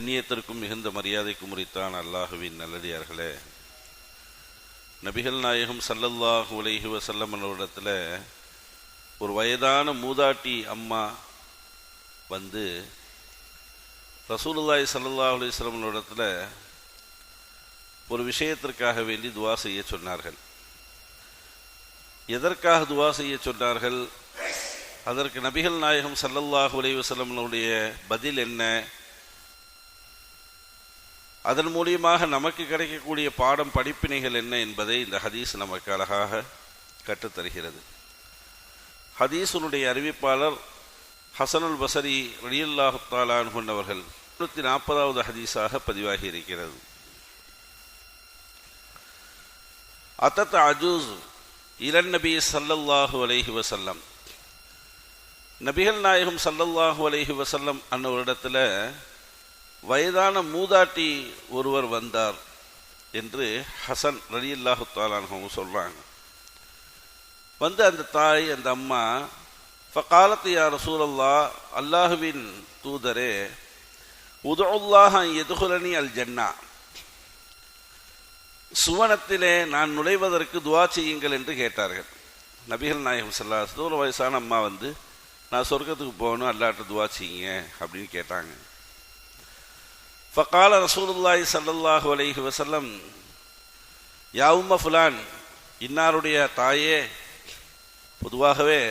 புண்ணியத்திற்கும் மிகுந்த மரியாதைக்கும் உரித்தான் அல்லாஹுவின் நல்லடியார்களே, நபிகள் நாயகம் ஸல்லல்லாஹு அலைஹி வஸல்லம் அவரிடத்தில் ஒரு வயதான மூதாட்டி அம்மா வந்து ரசூலுல்லாஹி ஸல்லல்லாஹு அலைஹி வஸல்லம் அவரிடத்தில் ஒரு விஷயத்திற்காக வேண்டி துவா செய்ய சொன்னார்கள். எதற்காக துவா செய்ய சொன்னார்கள்? அதற்கு நபிகள் நாயகம் ஸல்லல்லாஹு அலைஹி வஸல்லம் அவருடைய பதில் என்ன, அதன் மூலியமாக நமக்கு கிடைக்கக்கூடிய பாடம் படிப்பினைகள் என்ன என்பதை இந்த ஹதீஸ் நமக்கு அழகாக கற்றுத்தருகிறது. ஹதீஸுடைய அறிவிப்பாளர் ஹசனுல் பஸரி ரலியல்லாஹு தஆலா அன்ஹு அவர்கள் 140வது ஹதீஸாக பதிவாகி இருக்கிறது. அத்தத் அஜூஸ் இலன் நபி ஸல்லல்லாஹு அலைஹி வஸல்லம், நபிகள் நாயகம் ஸல்லல்லாஹு அலைஹி வஸல்லம் அன்னவரிடத்தில் வயதான மூதாட்டி ஒருவர் வந்தார் என்று ஹசன் ரலியல்லாஹு தஆலா அன்ஹு சொல்றாங்க. வந்து அந்த தாய், அந்த அம்மா, ஃபகாலத் யா ரசூலல்லாஹ், அல்லாஹுவின் தூதரே, உதுல்லாஹ் அன் யதுகுலனி அல் ஜன்னா, சுவனத்திலே நான் நுழைவதற்கு துவா செய்யுங்கள் என்று கேட்டார்கள். நபிகள் நாயகம் ஸல்லல்லாஹு அலைஹி வஸல்லம் ஒரு வயசான அம்மா வந்து, நான் சொர்க்கத்துக்கு போகணும், அல்லாஹ்ட்ட துவா செய்யுங்க அப்படின்னு கேட்டாங்க. ஃபகால ரசூலுல்லாஹி ஸல்லல்லாஹு அலைஹி வஸல்லம், யா உம்ம ஃபுலான், இன்னாருடைய தாயே. பொதுவாகவே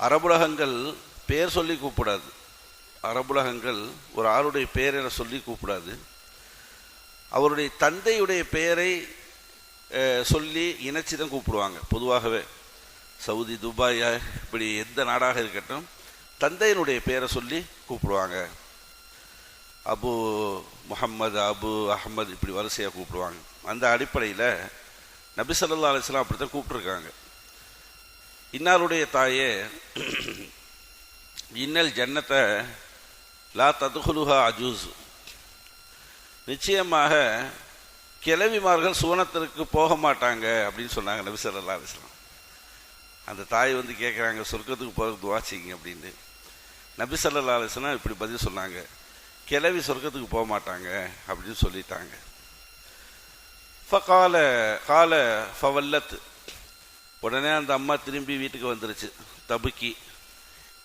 அரபுலகங்கள் பேர் சொல்லி கூப்பிடாது. அரபுலகங்கள் ஒரு ஆளுடைய பெயரை சொல்லி கூப்பிடாது. அவருடைய தந்தையுடைய பெயரை சொல்லி இணைச்சி தான் கூப்பிடுவாங்க. பொதுவாகவே சவுதி, துபாய், இப்படி எந்த நாடாக இருக்கட்டும், தந்தையினுடைய பெயரை சொல்லி கூப்பிடுவாங்க. அபு முஹம்மது, அபு அஹ்மது, இப்படி வரிசையாக கூப்பிடுவாங்க. அந்த அடிப்படையில் நபி ஸல்லல்லாஹு அலைஹி வஸல்லம் அப்படி தான் கூப்பிட்ருக்காங்க. இன்னாருடைய தாயே, இன்னல் ஜன்னத்தை லா ததுகுலுஹா அஜூஸ், நிச்சயமாக கிழவிமார்கள் சுவனத்திற்கு போக மாட்டாங்க அப்படின்னு சொன்னாங்க நபி ஸல்லல்லாஹு அலைஹி வஸல்லம். அந்த தாய் வந்து கேட்குறாங்க, சொர்க்கத்துக்கு போக துவா செய்யுங்க அப்படின்னு. நபி ஸல்லல்லாஹு அலைஹி வஸல்லம் இப்படி பதில் சொன்னாங்க, கிழவி சொர்க்கத்துக்கு போக மாட்டாங்க அப்படின்னு சொல்லிட்டாங்க. கால ஃபவல்லத், உடனே அந்த அம்மா திரும்பி வீட்டுக்கு வந்துருச்சு. தபுக்கி,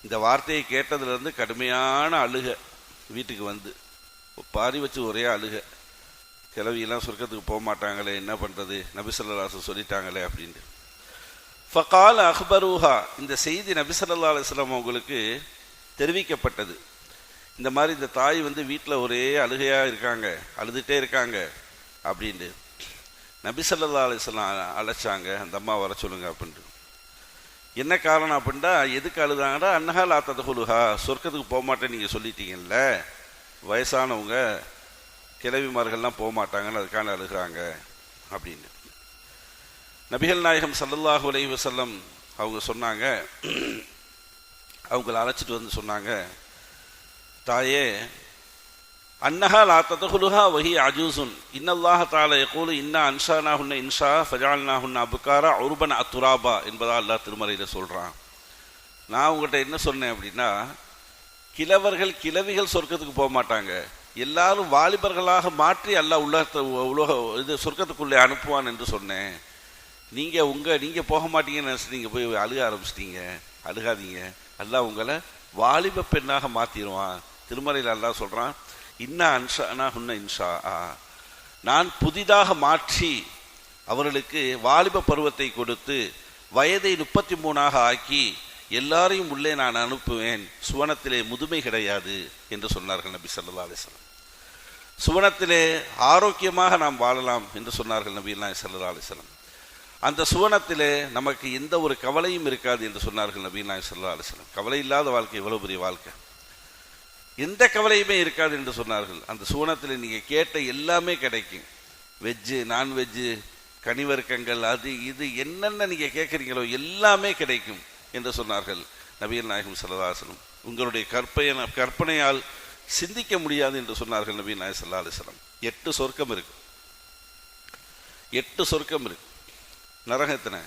இந்த வார்த்தையை கேட்டதுலேருந்து கடுமையான அழுக. வீட்டுக்கு வந்து பாரி வச்சு ஒரே அழுக. கிழவியெல்லாம் சொர்க்கத்துக்கு போக மாட்டாங்களே, என்ன பண்ணுறது, நபி ஸல்லல்லாஹு அலைஹி வஸல்லம் சொல்லிட்டாங்களே அப்படின்ட்டு. ஃபகால அஹ்பரூஹா, இந்த செய்தி நபி ஸல்லல்லாஹு அலைஹி வஸல்லம் அவங்களுக்கு தெரிவிக்கப்பட்டது. இந்த மாதிரி இந்த தாய் வந்து வீட்டில் ஒரே அழுகையாக இருக்காங்க, அழுதுகிட்டே இருக்காங்க அப்படின்ட்டு. நபி ஸல்லல்லாஹு அலைஹி வஸல்லம் அழைச்சாங்க, அந்த அம்மா வர சொல்லுங்க அப்படின்ட்டு. என்ன காரணம் அப்படின்ட்டா, எதுக்கு அழுதாங்கடா, அன்னஹா லா ததுகுலுஹா, சொர்க்கத்துக்கு போக மாட்டேன்னு நீங்கள் சொல்லிட்டீங்கல்ல, வயசானவங்க கிழவிமார்கள்லாம் போக மாட்டாங்கன்னு அதுக்கான அழுகிறாங்க அப்படின்னு. நபிகள் நாயகம் ஸல்லல்லாஹு அலைஹி வஸல்லம் அவங்க சொன்னாங்க, அவங்கள அழைச்சிட்டு வந்து சொன்னாங்க, தாயே, அன்னஹா லா ததுகுலுஹா வஹி அஜூசுன், இன்னல்லாஹ தஆலா யகூலு இன்னா அன்ஷானாஹுன்ன இன்ஷா ஃபஜஅல்னாஹுன்ன அப்காரா உர்பன் அத்துராபா என்பதா அல்லாஹ் திருமறையில் சொல்கிறான். நான் உங்கள்கிட்ட என்ன சொன்னேன் அப்படின்னா, கிழவர்கள் கிழவிகள் சொர்க்கத்துக்கு போக மாட்டாங்க, எல்லாரும் வாலிபர்களாக மாற்றி அல்லாஹ் உலக இது சொர்க்கத்துக்குள்ளே அனுப்புவான் என்று சொன்னேன். நீங்கள் போக மாட்டீங்கன்னு நினச்சி நீங்கள் போய் அழுக ஆரம்பிச்சிட்டீங்க. அழுகாதீங்க, அல்லாஹ் உங்களை வாலிப பெண்ணாக மாற்றிடுவான். திருமறையில் அல்லாஹ் சொல்கிறான், இன்னா அன்ஷானாஹுன்ன இன்ஷா, நான் புதிதாக மாற்றி அவர்களுக்கு வாலிப பருவத்தை கொடுத்து வயதை 33ஆக ஆக்கி எல்லாரையும் உள்ளே நான் அனுப்புவேன், சுவனத்திலே முதுமை கிடையாது என்று சொன்னார்கள் நபி ஸல்லல்லாஹு அலைஹி வஸல்லம். சுவனத்திலே ஆரோக்கியமாக நாம் வாழலாம் என்று சொன்னார்கள் நபிகள் ஸல்லல்லாஹு அலைஹி வஸல்லம். அந்த சுவனத்திலே நமக்கு எந்த ஒரு கவலையும் இருக்காது என்று சொன்னார்கள் நபிகள் ஸல்லல்லாஹு அலைஹி வஸல்லம். கவலை இல்லாத வாழ்க்கை எவ்வளவு பெரிய வாழ்க்கை, எந்த கவலையுமே இருக்காது என்று சொன்னார்கள். அந்த சுவனத்தில் நீங்கள் கேட்ட எல்லாமே கிடைக்கும். வெஜ்ஜு, நான்வெஜ்ஜு, கனிவர்க்கங்கள், அது இது என்னென்ன நீங்கள் கேட்குறீங்களோ எல்லாமே கிடைக்கும் என்று சொன்னார்கள் நபிகள் நாயகம் ஸல்லல்லாஹு அலைஹி வஸல்லம். உங்களுடைய கற்பனையால் சிந்திக்க முடியாது என்று சொன்னார்கள் நபிகள் நாயகம் ஸல்லல்லாஹு அலைஹி வஸல்லம். 8 சொர்க்கம் இருக்கு, 8 சொர்க்கம் இருக்கு. நரகம் எத்தனை?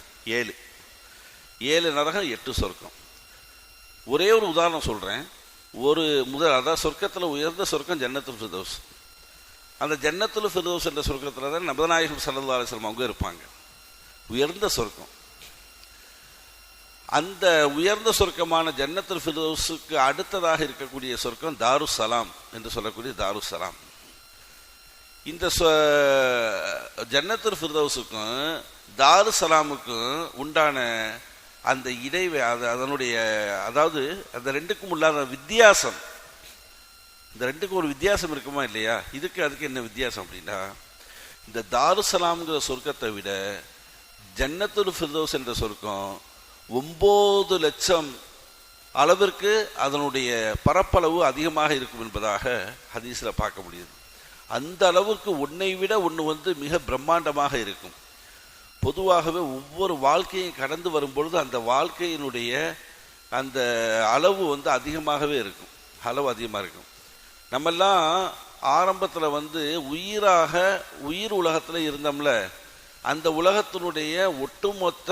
7 நரகம், 8 சொர்க்கம். ஒரே ஒரு உதாரணம் சொல்கிறேன். அதாவது சொர்க்கத்தில் உயர்ந்த சொர்க்கம் ஜன்னத்துல் ஃபிர்தௌஸ். அந்த ஜன்னத்துல் ஃபிர்தௌஸ் என்ற சொர்க்கத்தில் தான் நபிநாயகம் ஸல்லல்லாஹு அலைஹி வஸல்லம் அவங்க இருப்பாங்க. உயர்ந்த சொர்க்கம். அந்த உயர்ந்த சொர்க்கமான ஜன்னத்துல் ஃபிர்தௌஸுக்கு அடுத்ததாக இருக்கக்கூடிய சொர்க்கம் தாருஸ் சலாம் என்று சொல்லக்கூடிய தாருஸ் சலாம். இந்த ஜன்னத்துல் ஃபிர்தௌஸுக்கும் தாருஸ் சலாமுக்கும் உண்டான அந்த அதனுடைய அதாவது அந்த ரெண்டுக்கும் உள்ளாத வித்தியாசம், இந்த ரெண்டுக்கும் ஒரு வித்தியாசம் இருக்குமா இல்லையா? அதுக்கு என்ன வித்தியாசம் அப்படின்னா, இந்த தாருஸ் சலாம்ங்கிற சொர்க்கத்தை விட ஜன்னத்துல் ஃபிர்தௌஸ் என்ற சொர்க்கம் 9 லட்சம் அளவிற்கு அதனுடைய பரப்பளவு அதிகமாக இருக்கும் என்பதாக ஹதீஸில் பார்க்க முடியுது. அந்த அளவுக்கு ஒன்றை விட ஒன்று மிக பிரம்மாண்டமாக இருக்கும். பொதுவாகவே ஒவ்வொரு வாழ்க்கையும் கடந்து வரும்பொழுது அந்த வாழ்க்கையினுடைய அந்த அளவு அதிகமாகவே இருக்கும். அளவு அதிகமாக இருக்கும். நம்மெல்லாம் ஆரம்பத்தில் உயிர் உலகத்தில் இருந்தோம்ல, அந்த உலகத்தினுடைய ஒட்டுமொத்த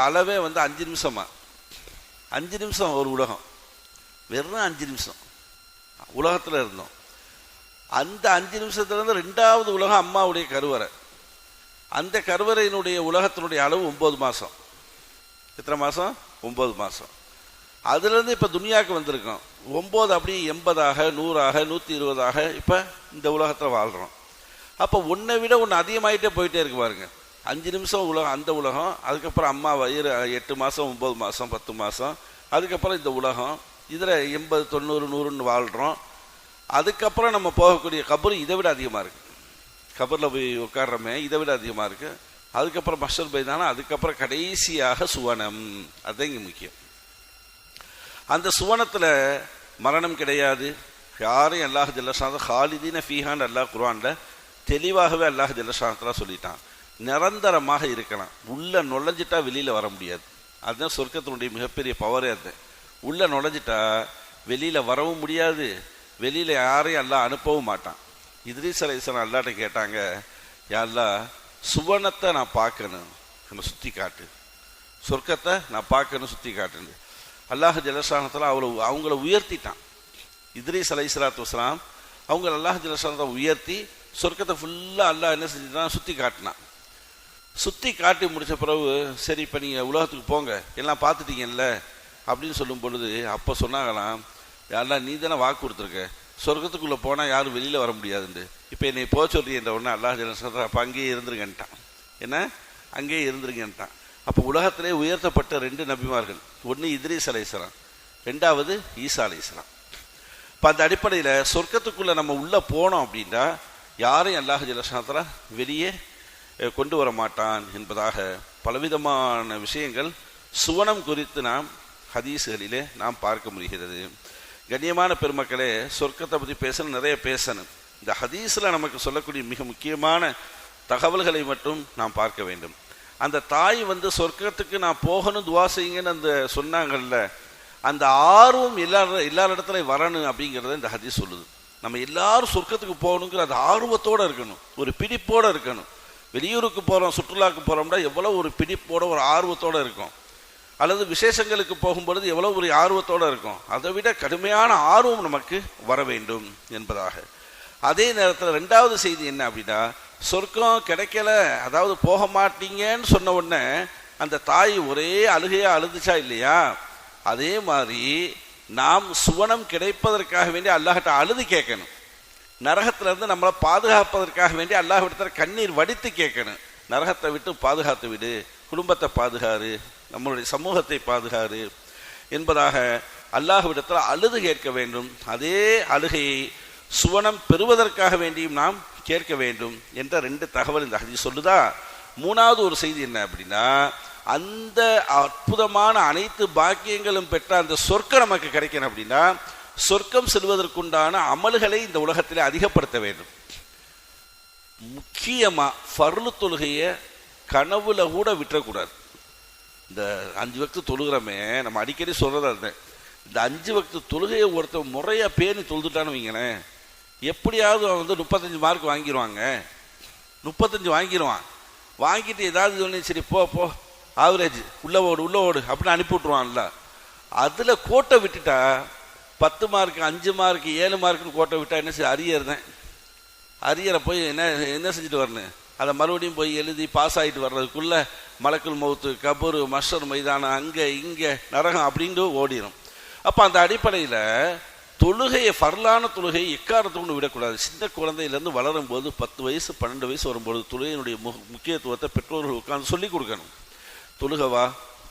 அளவே 5 நிமிஷமா. 5 நிமிஷம் ஒரு உலகம், வெறும் 5 நிமிஷம் உலகத்தில் இருந்தோம். அந்த 5 நிமிஷத்துலேருந்து 2வது உலகம் அம்மாவுடைய கருவறை. அந்த கருவறையினுடைய உலகத்தினுடைய அளவு 9 மாதம். எத்தனை மாதம்? 9 மாதம். அதுலேருந்து இப்போ துனியாவுக்கு வந்திருக்கோம். 9 அப்படி 80ஆக 100ஆக 120ஆக இப்போ இந்த உலகத்தில் வாழ்கிறோம். அப்போ ஒன்றை விட ஒன்று அதிகமாகிட்டே போயிட்டே இருக்கு பாருங்க. 5 நிமிஷம் உலகம் அந்த உலகம், அதுக்கப்புறம் அம்மா வயிறு 8 மாதம் 9 மாதம் 10 மாதம், அதுக்கப்புறம் இந்த உலகம், இதில் 80 90 100ன்னு வாழ்கிறோம். அதுக்கப்புறம் நம்ம போகக்கூடிய கபர் இதை விட அதிகமாக இருக்குது. கபரில் போய் உட்கார்றமே இதை விட அதிகமாக இருக்குது. அதுக்கப்புறம் மஷர் பைதானா, அதுக்கப்புறம் கடைசியாக சுவனம். அதுதான் இங்கே முக்கியம். அந்த சுவனத்தில் மரணம் கிடையாது. யாரையும் அல்லாஹ் ஜல்லஷான் ஹாலிதீன ஃபீஹான் அல்லாஹ் குர்ஆனில் தெளிவாகவே அல்லாஹ் ஜல்லஷான் சொல்லிட்டான். நிரந்தரமாக இருக்கலாம். உள்ளே நுழைஞ்சிட்டா வெளியில் வர முடியாது. அதுதான் சொர்க்கத்தினுடைய மிகப்பெரிய பவரே. அது உள்ளே நுழைஞ்சிட்டா வெளியில் வரவும் முடியாது, வெளியில் யாரையும் அல்லாஹ் அனுப்பவும் மாட்டான். இத்ரீஸ் அலைஹிஸ்ஸலாம் அல்லாஹ்ட்ட கேட்டாங்க, யா அல்லாஹ் சுவனத்தை நான் பார்க்கணும், என்னை சுற்றி காட்டு, சொர்க்கத்தை நான் பார்க்கணும், சுற்றி காட்டுன்னு. அல்லாஹ் ஜல்லஷானத்தில் அவங்கள உயர்த்திட்டான். இத்ரீஸ் அலைஹிஸ்ஸலாத்து வஸ்ஸலாம் அவங்க அல்லாஹ் ஜல்லஷானத்தை உயர்த்தி சொர்க்கத்தை ஃபுல்லாக அல்லாஹ் என்ன செஞ்சுட்டான்? சுற்றி காட்டினான். சுற்றி காட்டி முடித்த பிறகு, சரி இப்போ நீங்கள் உலகத்துக்கு போங்க, எல்லாம் பார்த்துட்டீங்கல்ல அப்படின்னு சொல்லும் பொழுது, அப்போ சொன்னாங்களாம், யாரெல்லாம் நீ தானே வாக்கு கொடுத்துருக்க, சொர்க்கத்துக்குள்ளே போனால் யாரும் வெளியில் வர முடியாதுண்டு. இப்போ என்னை போக சொல்றீன்ற உடனே அல்லாஹ் ஜல்லஷான் அப்போ அங்கேயே இருந்துருங்கன்ட்டான். என்ன? அங்கேயே இருந்துருங்கன்ட்டான். அப்போ உலகத்திலே உயர்த்தப்பட்ட 2 நபிமார்கள், ஒன்று இத்ரீஸ் அலைஹிஸ்ஸலாம், 2வது ஈசா அலைஹிஸ்ஸலாம். இப்போ அந்த அடிப்படையில் சொர்க்கத்துக்குள்ளே நம்ம உள்ளே போனோம் அப்படின்னா யாரையும் அல்லாஹ் ஜல்லஷான் வெளியே கொண்டு வர மாட்டான் என்பதாக பலவிதமான விஷயங்கள் சுவனம் குறித்து நாம் ஹதீஸ்களிலே நாம் பார்க்க முடிகிறது. கண்ணியமான பெருமக்களே, சொர்க்கத்தை பற்றி பேசணும், நிறைய பேசணும். இந்த ஹதீஸில் நமக்கு சொல்லக்கூடிய மிக முக்கியமான தகவல்களை மட்டும் நாம் பார்க்க வேண்டும். அந்த தாய் சொர்க்கத்துக்கு நான் போகணும் துவா செய்யுங்கன்னு அந்த சொன்னாங்கல்ல, அந்த ஆர்வம் எல்லா இடத்துல வரணும் அப்படிங்கிறத இந்த ஹதீஸ் சொல்லுது. நம்ம எல்லாரும் சொர்க்கத்துக்கு போகணுங்கிற அந்த ஆர்வத்தோடு இருக்கணும், ஒரு பிடிப்போடு இருக்கணும். வெளியூருக்கு போகிறோம், சுற்றுலாவுக்கு போகிறோம்னா எவ்வளோ ஒரு பிடிப்போட ஒரு ஆர்வத்தோடு இருக்கும், அல்லது விசேஷங்களுக்கு போகும்பொழுது எவ்வளோ ஒரு ஆர்வத்தோடு இருக்கும். அதை விட கடுமையான ஆர்வம் நமக்கு வர வேண்டும் என்பதாக. அதே நேரத்தில் 2வது செய்தி என்ன அப்படின்னா, சொர்க்கம் கிடைக்கல, அதாவது போக மாட்டீங்கன்னு சொன்ன உடனே அந்த தாய் ஒரே அழுகையாக அழுதுச்சா இல்லையா? அதே மாதிரி நாம் சுவனம் கிடைப்பதற்காக வேண்டி அல்லாஹ்ட்ட அழுது கேட்கணும். நரகத்திலிருந்து நம்மளை பாதுகாப்பதற்காக வேண்டி அல்லாஹ்விடத்தில் கண்ணீர் வடித்து கேட்கணும். நரகத்தை விட்டு பாதுகாத்து விடு, குடும்பத்தை பாதுகாரு, நம்மளுடைய சமூகத்தை பாதுகாரு என்பதாக அல்லாஹ்விடத்தில் அழுது கேட்க வேண்டும். அதே அழுகையை சுவனம் பெறுவதற்காக வேண்டியும் நாம் கேட்க வேண்டும் என்ற 2 தகவல் இந்த ஹதீஸ் சொல்லுதா. 3வது ஒரு செய்தி என்ன அப்படின்னா, அந்த அற்புதமான அனைத்து பாக்கியங்களும் பெற்ற அந்த சொர்க்கம் நமக்கு கிடைக்கணும் அப்படின்னா சொர்க்கம் செல்வதற்குண்டான அமல்களை இந்த உலகத்திலே அதிகப்படுத்த வேண்டும். முக்கியமா ஃபர்லு தொழுகையை கனவுல கூட விட்டுறக்கூடாது. இந்த 5 வக்து தொழுகிறோமே, நம்ம அடிக்கடி சொல்றதா இருந்தேன், இந்த 5 வக்து தொழுகையை ஒருத்தர் முறையா பேணி தொழுதுட்டான்னு வைங்களேன், எப்படியாவது அவன் 35 மார்க் வாங்கிடுவாங்க. 35 வாங்கிடுவான். வாங்கிட்டு ஏதாவது ஒன்று சரி போ ஆவரேஜ் உள்ள ஓடு அப்படின்னு அனுப்பி விட்ருவான்ல. அதில் கோட்டை விட்டுட்டா 10 மார்க் 5 மார்க் 7 மார்க்குன்னு கோட்டை விட்டா என்ன செய்ய, அரியர் தான். அரியரை போய் என்ன செஞ்சுட்டு வரணும், அதை மறுபடியும் போய் எழுதி பாஸ் ஆகிட்டு வர்றதுக்குள்ள மலக்குல் மௌத்து, கபூர், மஷர் மைதானம், அங்கே இங்கே நரகம் அப்படின்ட்டு ஓடிடும். அப்போ அந்த அடிப்படையில் தொழுகையை, ஃபர்லான தொழுகையை எக்காரத்துக்கு விடக்கூடாது. சின்ன குழந்தையிலேருந்து வளரும் போது 10 வயசு 12 வயசு வரும்போது தொழுகையினுடைய முக்கியத்துவத்தை பெற்றோர்கள் உட்கார்ந்து சொல்லி கொடுக்கணும். தொழுகவா,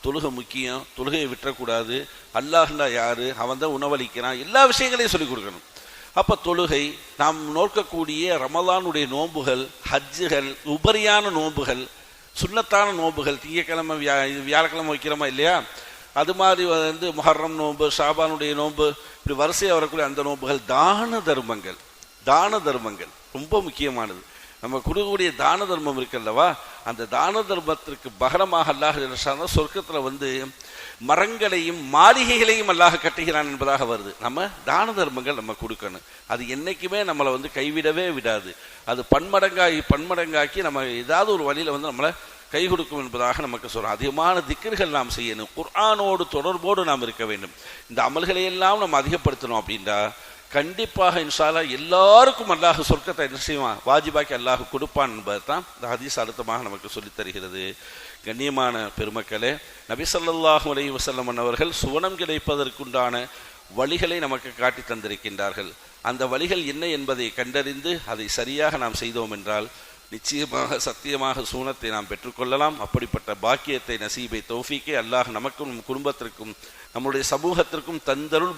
தொழுகை முக்கியம், தொழுகையை விட்டுறக்கூடாது, அல்லாஹ்னா யாரு, அவன் தான் உணவளிக்கிறான், எல்லா விஷயங்களையும் சொல்லிக் கொடுக்கணும். அப்போ தொழுகை, நாம் நோக்கக்கூடிய ரமலானுடைய நோன்புகள், ஹஜ்ஜுகள், உபரியான நோன்புகள், சுன்னத்தான நோன்புகள், திங்கக்கிழமை வியாழக்கிழமை வைக்கிறோமா இல்லையா, அது மாதிரி முஹர்ரம் நோன்பு, ஷாபானுடைய நோன்பு, இப்படி வரிசையாக வரக்கூடிய அந்த நோன்புகள், தான தர்மங்கள். தான தர்மங்கள் ரொம்ப முக்கியமானது. நம்ம கொடுக்கக்கூடிய தான தர்மம் இருக்குல்லவா, அந்த தான தர்மத்திற்கு பகரமாக அல்லாஹ் சொர்க்கத்தில் மரங்களையும் மாளிகைகளையும் அல்லாஹ் கட்டுகிறான் என்பதாக வருது. நம்ம தான தர்மங்கள் நம்ம கொடுக்கணும். அது என்னைக்குமே நம்மளை கைவிடவே விடாது. அது பன்மடங்காக்கி நம்ம ஏதாவது ஒரு வழியில் நம்மளை கை கொடுக்கும் என்பதாக நமக்கு சொல்கிறோம். அதிகமான திக்ர்கள் நாம் செய்யணும். குர்ஆனோடு தொடர்போடு நாம் இருக்க வேண்டும். இந்த அமல்களையெல்லாம் நம்ம அதிகப்படுத்தணும். அப்படின்டா கண்டிப்பாக இன்ஷா அல்லாஹ் எல்லாருக்கும் அல்லாஹ் சொர்க்கத்தை என்ன செய்வான், வாஜிபாக்கி அல்லாஹ் கொடுப்பான் என்பது தான் இந்த ஹதீஸ் அழுத்தமாக நமக்கு சொல்லித் தருகிறது. கண்ணியமான பெருமக்களே, நபி ஸல்லல்லாஹு அலைஹி வஸல்லம் அவர்கள் சுவனம் கிடைப்பதற்குண்டான வழிகளை நமக்கு காட்டி தந்திருக்கின்றார்கள். அந்த வழிகள் என்ன என்பதை கண்டறிந்து அதை சரியாக நாம் செய்தோம் என்றால் நிச்சயமாக சத்தியமாக சூனத்தை நாம் பெற்றுக்கொள்ளலாம். அப்படிப்பட்ட பாக்கியத்தை, நசீபை, தௌஃபீக்கை அல்லாஹ் நமக்கும் குடும்பத்திற்கும் நம்முடைய சமூகத்திற்கும் தந்தருள்